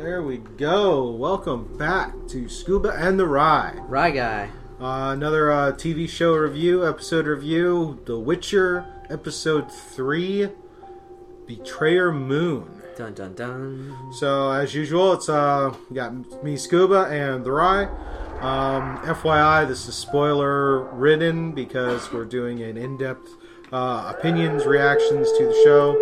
There we go. Welcome back to Scuba and the Rye. Rye Guy. Another TV show review, episode review. The Witcher, episode 3, Betrayer Moon. Dun dun dun. So, as usual, it's we got me, Scuba, and the Rye. FYI, this is spoiler-ridden because we're doing an in-depth opinions, reactions to the show.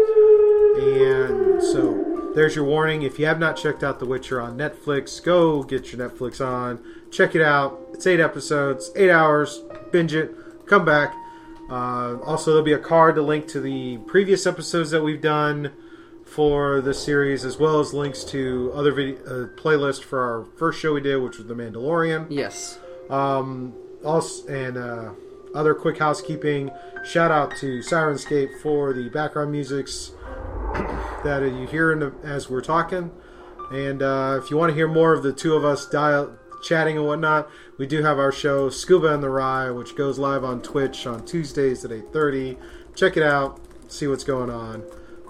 And so... there's your warning. If you have not checked out The Witcher on Netflix, go get your Netflix on. Check it out. It's 8 episodes, 8 hours. Binge it. Come back. Also, there'll be a card to link to the previous episodes that we've done for the series, as well as links to other playlist for our first show we did, which was The Mandalorian. Yes. Also, and other quick housekeeping. Shout out to Syrinscape for the background musics that you hear as we're talking. And if you want to hear more of the two of us chatting and whatnot, we do have our show Scuba and the Rye, which goes live on Twitch on Tuesdays at 8:30. Check it out, see what's going on.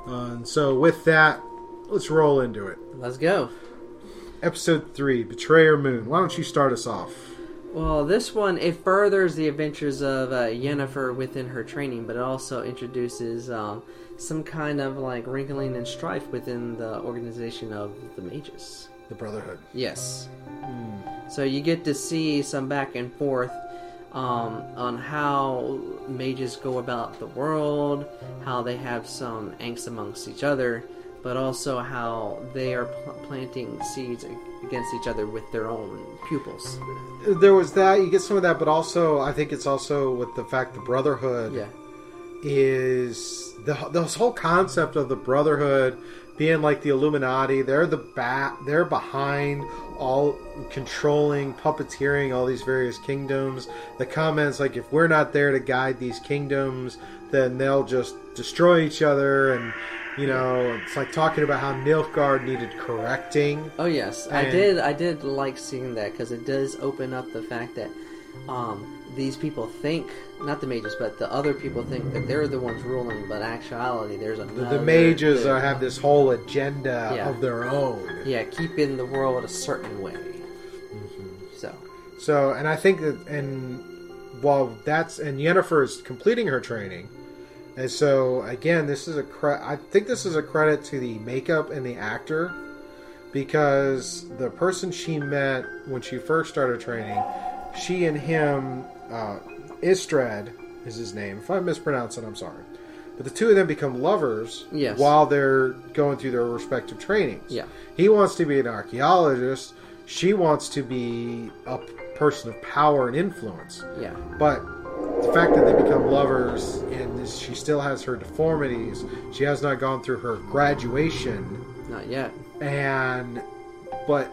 And so with that, let's roll into it. Let's go. Episode 3, Betrayer Moon. Why don't you start us off? Well, this one, it furthers the adventures of Yennefer within her training, but it also introduces some kind of like wrinkling and strife within the organization of the mages. The Brotherhood. Yes. So you get to see some back and forth on how mages go about the world, how they have some angst amongst each other, but also how they are planting seeds against each other with their own pupils. There was that, you get some of that, but also I think it's also with the fact the Brotherhood is this whole concept of the Brotherhood being like the Illuminati. They're they're behind all controlling, puppeteering all these various kingdoms. The comments like, if we're not there to guide these kingdoms, then they'll just destroy each other. And you know, it's like talking about how Nilfgaard needed correcting. Oh yes, I did like seeing that, because it does open up the fact that these people think, not the mages, but the other people think that they're the ones ruling, but actuality there's another... The mages have this whole agenda of their own. Yeah, keeping the world a certain way. Mm-hmm. So, and I think that, and while that's, and Yennefer is completing her training, and so, again, this is I think this is a credit to the makeup and the actor, because the person she met when she first started training, she and him, Istrad is his name. If I mispronounce it, I'm sorry. But the two of them become lovers while they're going through their respective trainings. Yeah. He wants to be an archaeologist. She wants to be a person of power and influence. Yeah. But the fact that they become lovers, and she still has her deformities, she has not gone through her graduation. Not yet. But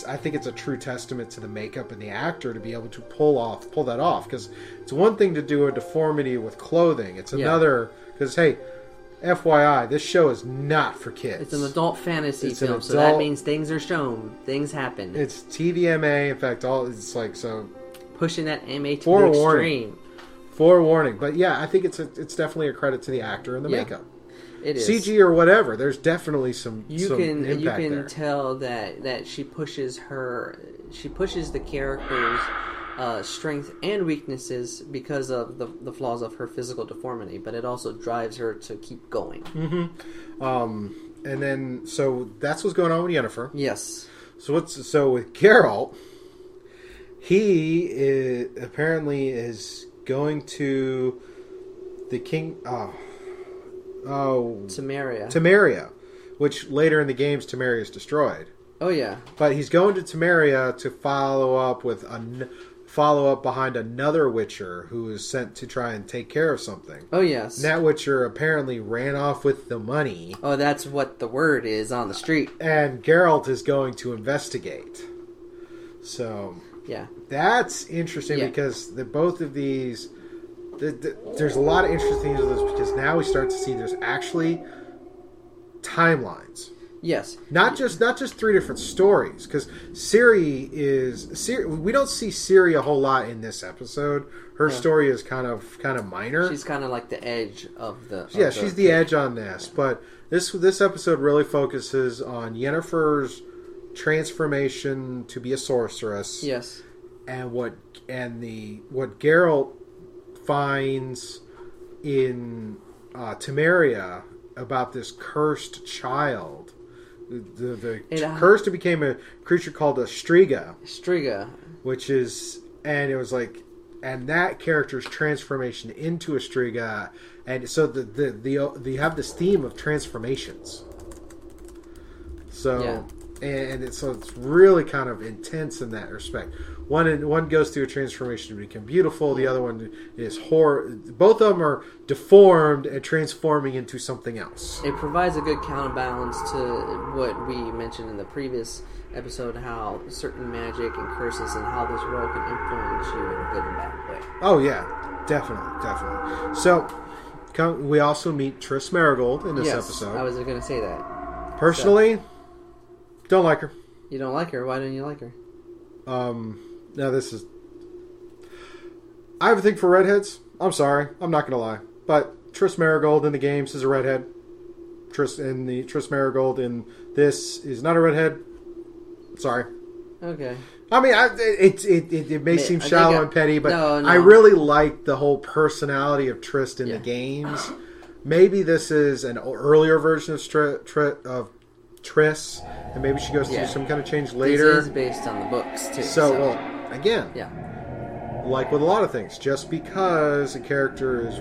I think it's a true testament to the makeup and the actor to be able to pull that off. Because it's one thing to do a deformity with clothing. It's another, because hey, FYI, this show is not for kids. It's an adult fantasy film, so that means things are shown, things happen. It's TVMA. In fact, it's like so pushing that MA to the extreme. Forewarning, but yeah, I think it's definitely a credit to the actor and the makeup. It is. CG or whatever. There's definitely some impact you can there. tell that she pushes the character's strength and weaknesses because of the flaws of her physical deformity, but it also drives her to keep going. Mm-hmm. And then so that's what's going on with Yennefer. Yes. So with Geralt, he apparently is going to the king. Temeria, which later in the games Temeria is destroyed. Oh yeah. But he's going to Temeria to follow up behind another Witcher who is sent to try and take care of something. Oh yes. And that Witcher apparently ran off with the money. Oh, that's what the word is on the street. And Geralt is going to investigate. So yeah, that's interesting because both of these. There's a lot of interesting things with this, because now we start to see there's actually timelines. Yes. Not just 3 different stories, because Ciri, we don't see Ciri a whole lot in this episode. Her story is kind of minor. She's kind of like the edge of the... she's the edge on this. But this episode really focuses on Yennefer's transformation to be a sorceress. Yes. And what Geralt finds in Temeria about this cursed child. The cursed became a creature called a Striga. Striga. Which is, and it was like, and that character's transformation into a Striga, and so you have this theme of transformations. So, so it's really kind of intense in that respect. One goes through a transformation to become beautiful. The other one is horror. Both of them are deformed and transforming into something else. It provides a good counterbalance to what we mentioned in the previous episode, how certain magic and curses and how this world can influence you in a good and bad way. Oh yeah, definitely. So we also meet Triss Marigold in this episode. I was going to say that. Personally, don't like her. You don't like her? Why don't you like her? Now this is... I have a thing for redheads. I'm sorry. I'm not going to lie. But Triss Marigold in the games is a redhead. Triss Marigold in this is not a redhead. Sorry. Okay. I mean, it may seem shallow and petty, but no. I really like the whole personality of Triss in the games. Maybe this is an earlier version of Triss, and maybe she goes through some kind of change later. This is based on the books, too. So, well, again, like with a lot of things, just because a character is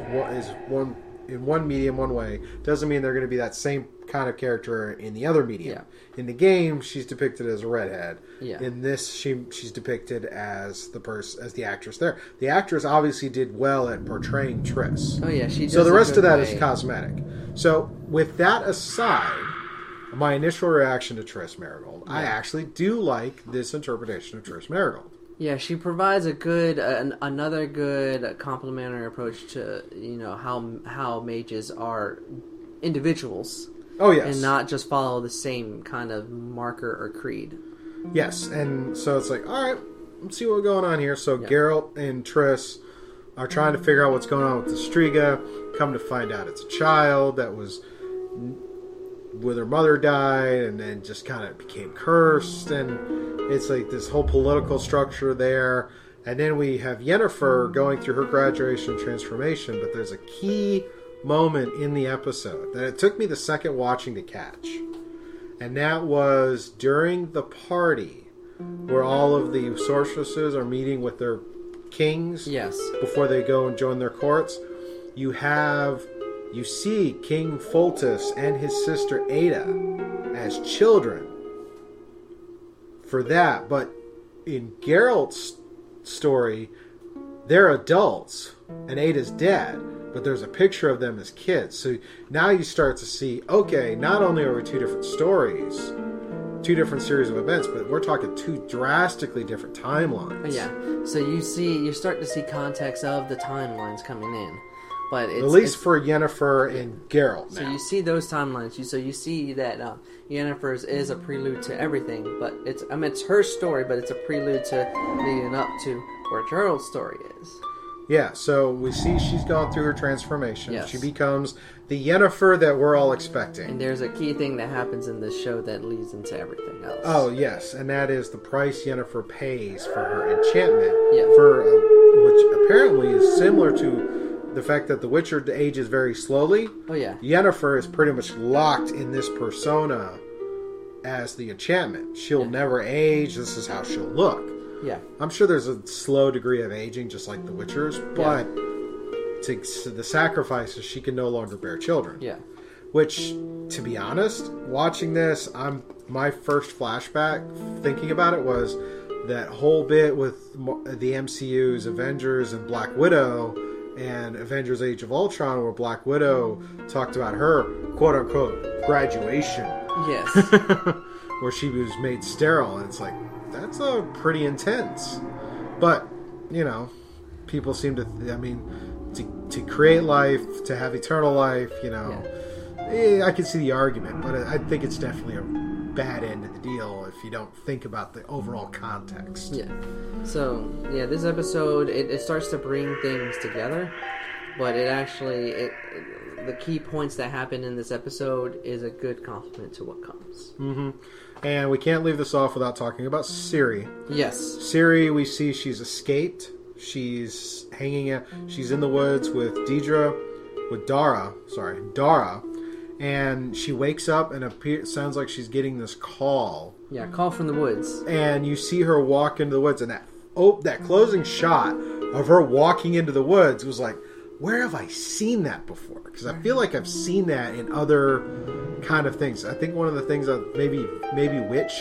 one in one medium one way doesn't mean they're going to be that same kind of character in the other medium. In the game, she's depicted as a redhead. In this, she's depicted as the actress there. The actress obviously did well at portraying Triss. Oh yeah, she does. So the rest of that is cosmetic. So with that aside, my initial reaction to Triss Marigold, I actually do like this interpretation of Triss Marigold. Yeah, she provides another good complementary approach to how mages are individuals. Oh yes, and not just follow the same kind of marker or creed. Yes, and so it's like, all right, let's see what's going on here. So Geralt and Triss are trying to figure out what's going on with the Striga. Come to find out, it's a child that was with her mother died, and then just kind of became cursed, and it's like this whole political structure there. And then we have Yennefer going through her graduation transformation, but there's a key moment in the episode that it took me the second watching to catch, and that was during the party where all of the sorceresses are meeting with their kings before they go and join their courts. You see King Foltest and his sister Ada as children for that, but in Geralt's story they're adults and Ada's dead, but there's a picture of them as kids. So now you start to see, okay, not only are we two different stories, two different series of events, but we're talking two drastically different timelines. Yeah. So you start to see context of the timelines coming in. But at least for Yennefer and Geralt now. So you see those timelines. So you see that Yennefer's is a prelude to everything, but it's her story, but it's a prelude to leading up to where Geralt's story is. Yeah, so we see she's gone through her transformation. Yes. She becomes the Yennefer that we're all expecting. And there's a key thing that happens in this show that leads into everything else. Oh, yes, and that is the price Yennefer pays for her enchantment, which apparently is similar to the fact that the Witcher ages very slowly. Oh, yeah. Yennefer is pretty much locked in this persona as the enchantment. She'll never age. This is how she'll look. Yeah. I'm sure there's a slow degree of aging, just like the Witchers, but to the sacrifices, she can no longer bear children. Yeah. Which, to be honest, watching this, my first flashback thinking about it was that whole bit with the MCU's Avengers and Black Widow and Avengers Age of Ultron, where Black Widow talked about her quote-unquote graduation. Yes. Where she was made sterile, and it's like, that's pretty intense. But, people seem to, to create life, to have eternal life, I can see the argument, but I think it's definitely a bad end of the deal if you don't think about the overall context. Yeah. So, this episode, it starts to bring things together, but it actually, the key points that happen in this episode is a good compliment to what comes. Mm-hmm. And we can't leave this off without talking about Siri. Yes. Siri, we see she's escaped. She's hanging out. She's in the woods with Dara. And she wakes up and sounds like she's getting this call. Yeah, call from the woods. And you see her walk into the woods. And that closing shot of her walking into the woods was like, where have I seen that before? Because I feel like I've seen that in other kind of things. I think one of the things that maybe Witch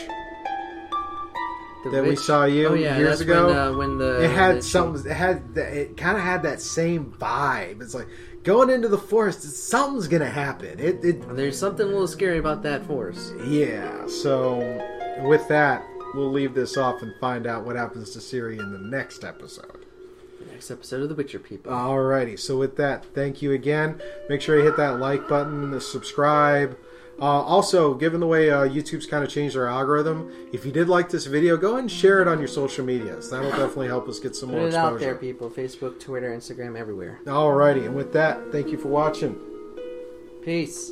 we saw years ago. It kind of had that same vibe. It's like going into the forest. Something's gonna happen. There's something a little scary about that forest. Yeah. So with that, we'll leave this off and find out what happens to Siri in the next episode. Next episode of The Witcher People. Alrighty, so with that, thank you again. Make sure you hit that like button, the subscribe. Also, given the way YouTube's kind of changed their algorithm, if you did like this video, go ahead and share it on your social medias. That'll definitely help us get some more exposure. Put it out there, people. Facebook, Twitter, Instagram, everywhere. Alrighty, and with that, thank you for watching. Peace.